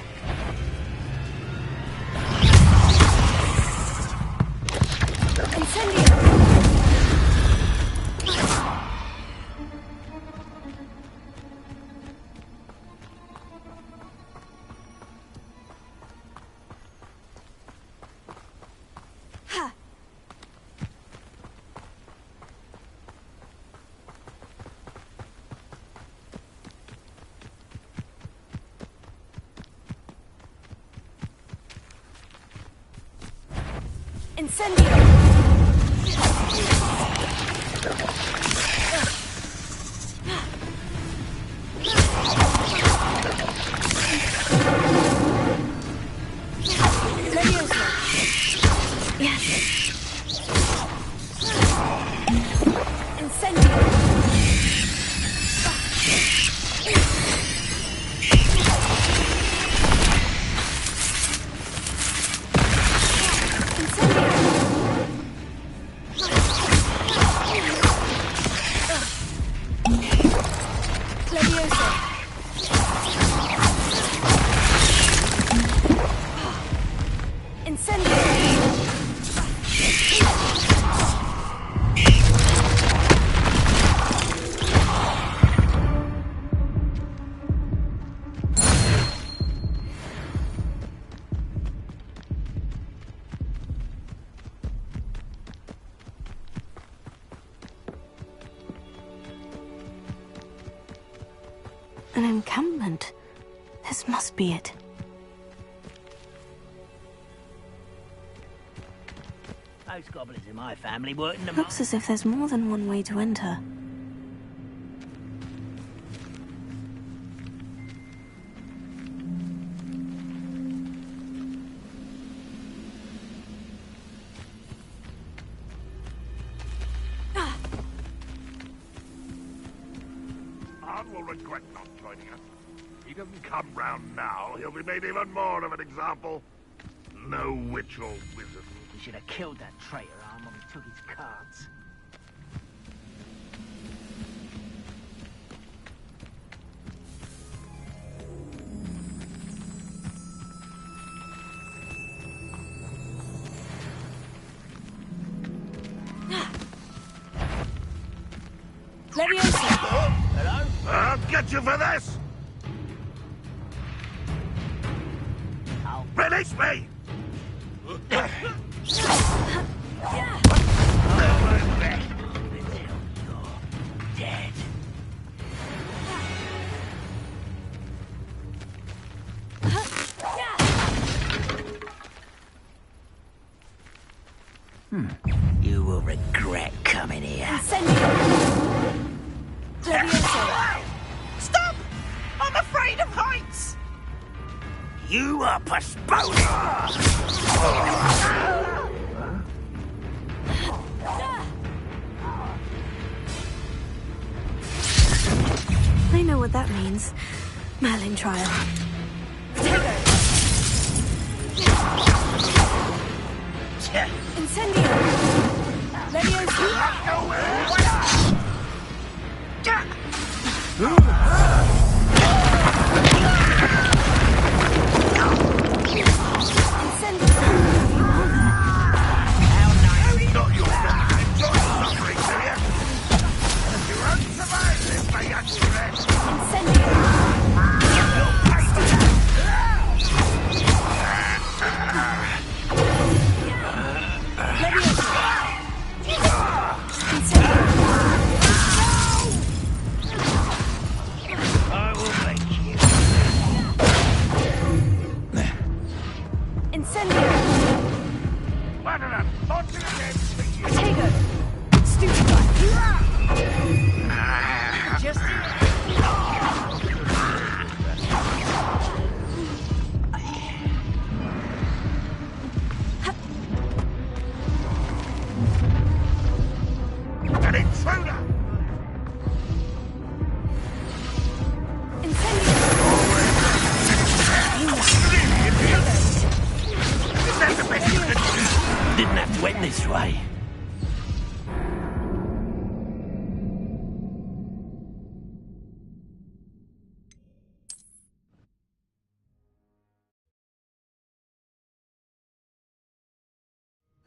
An encampment. This must be it. Those goblins in my family weren't in the Looks as if there's more than one way to enter. Will regret not joining us. If he doesn't come round now, he'll be made even more of an example. No witch or wizard. We should have killed that traitor arm when we took his cards. I'll get you for this! Release me! Dead. You will regret coming here. Stop! I'm afraid of heights! You are postponing! I know what that means. Merlin trial. Incendio! Not your fault. Incendio! Banana, launching again! Potato! Stupid guy! Just An intruder! Is that the best you could do? Didn't have to end this way.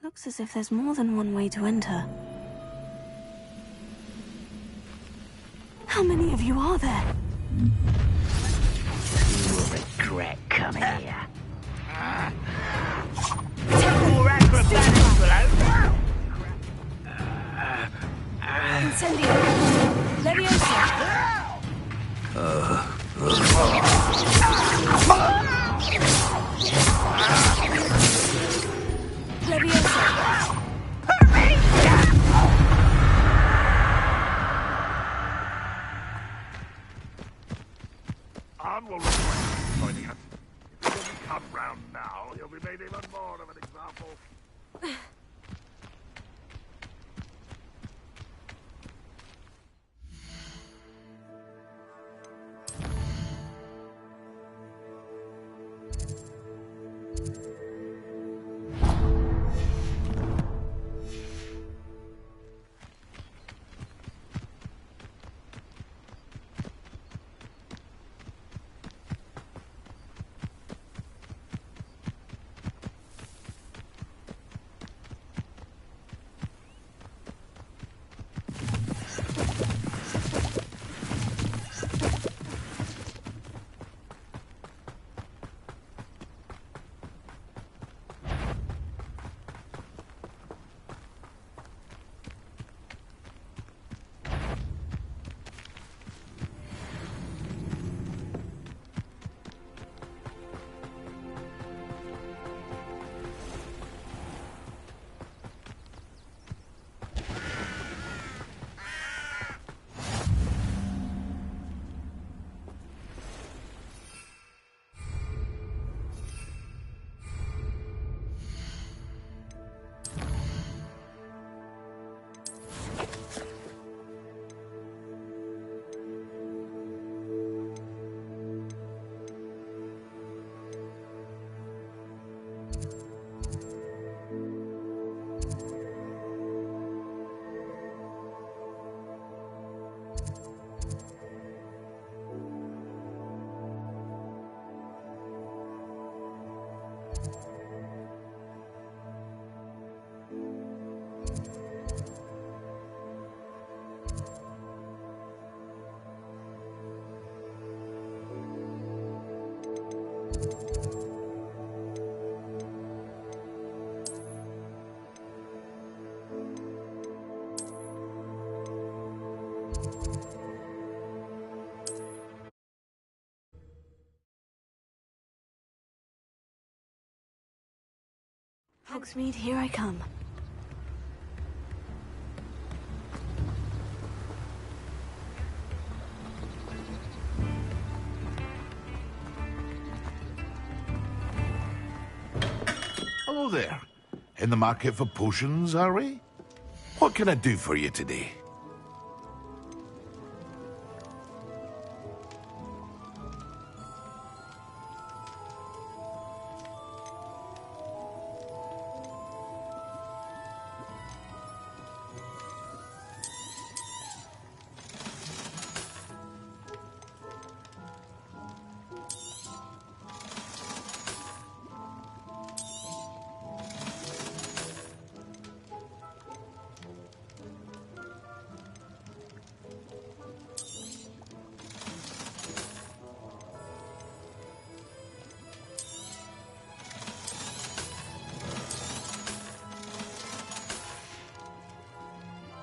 Looks as if there's more than one way to enter. How many of you are there? You will regret coming here. More acrobatics below. Incendio! Leviosa! Leviosa! Anne will regret joining us. If he doesn't come round now, he'll be made even more of an example. Hogsmeade, here I come. Hello there. In the market for potions, are we? What can I do for you today?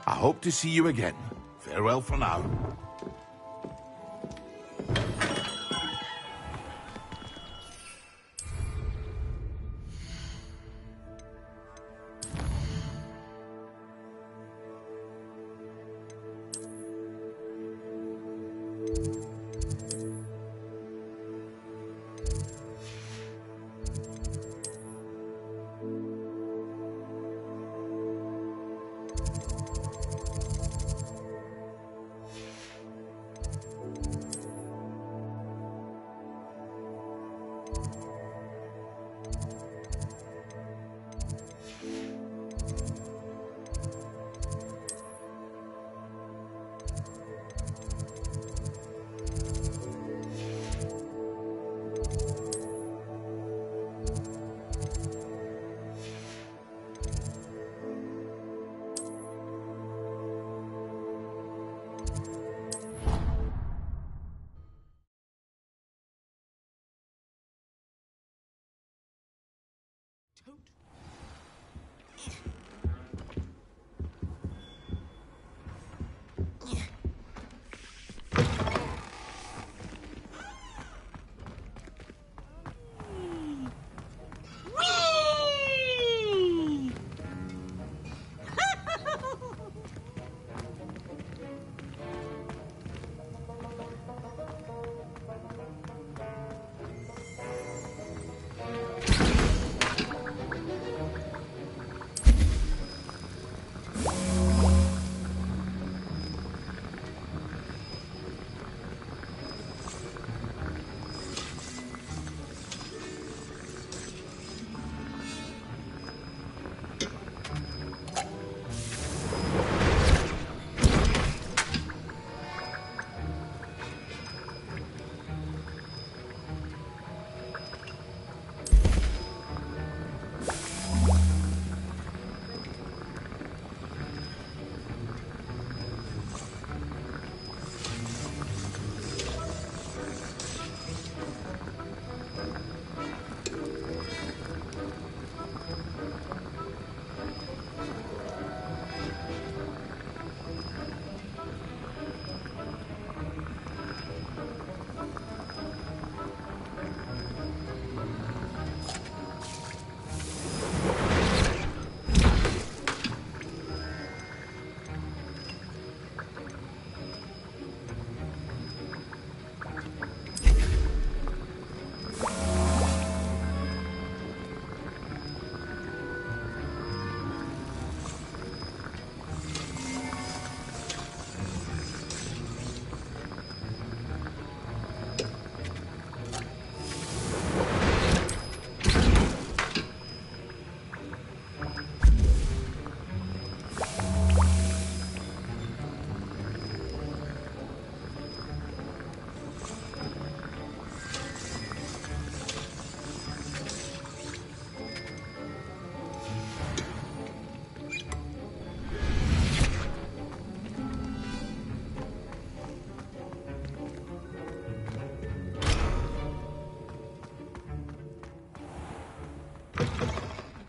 I hope to see you again. Farewell for now. coat.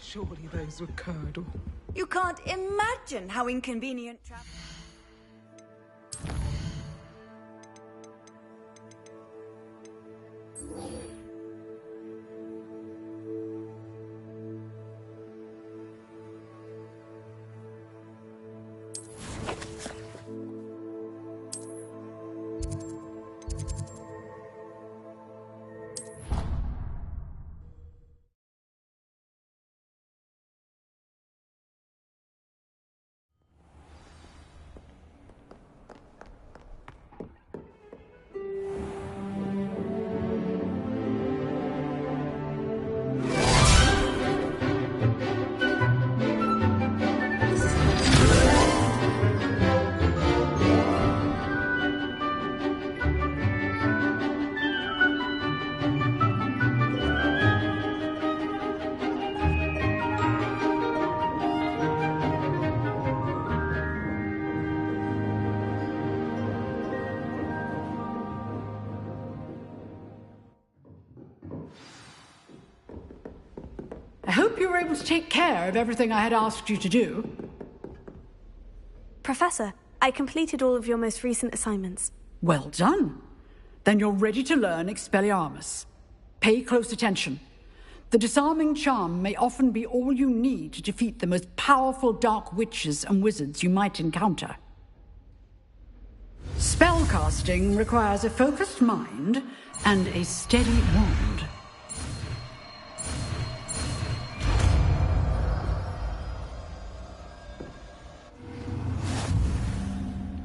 Surely those were curdle. You can't imagine how inconvenient travel. I hope you were able to take care of everything I had asked you to do. Professor, I completed all of your most recent assignments. Well done. Then you're ready to learn Expelliarmus. Pay close attention. The disarming charm may often be all you need to defeat the most powerful dark witches and wizards you might encounter. Spellcasting requires a focused mind and a steady wand.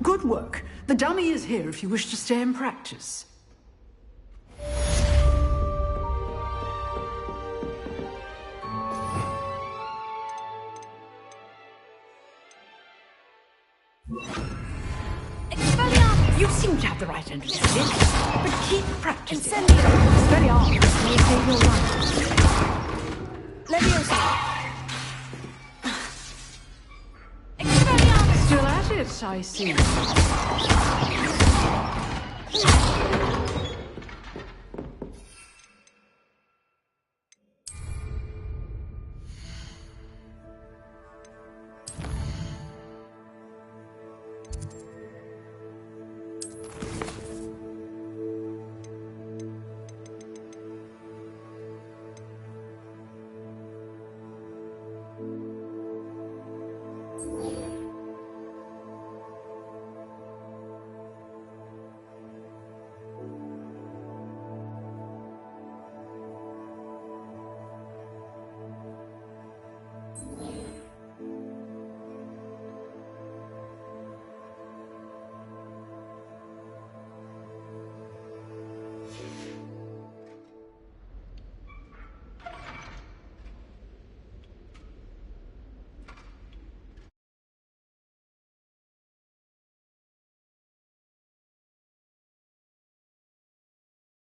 Good work. The dummy is here if you wish to stay and practice. You seem to have the right understanding, but keep practicing. Expelliarmus may save your life. Leviosa! Still at it, I see.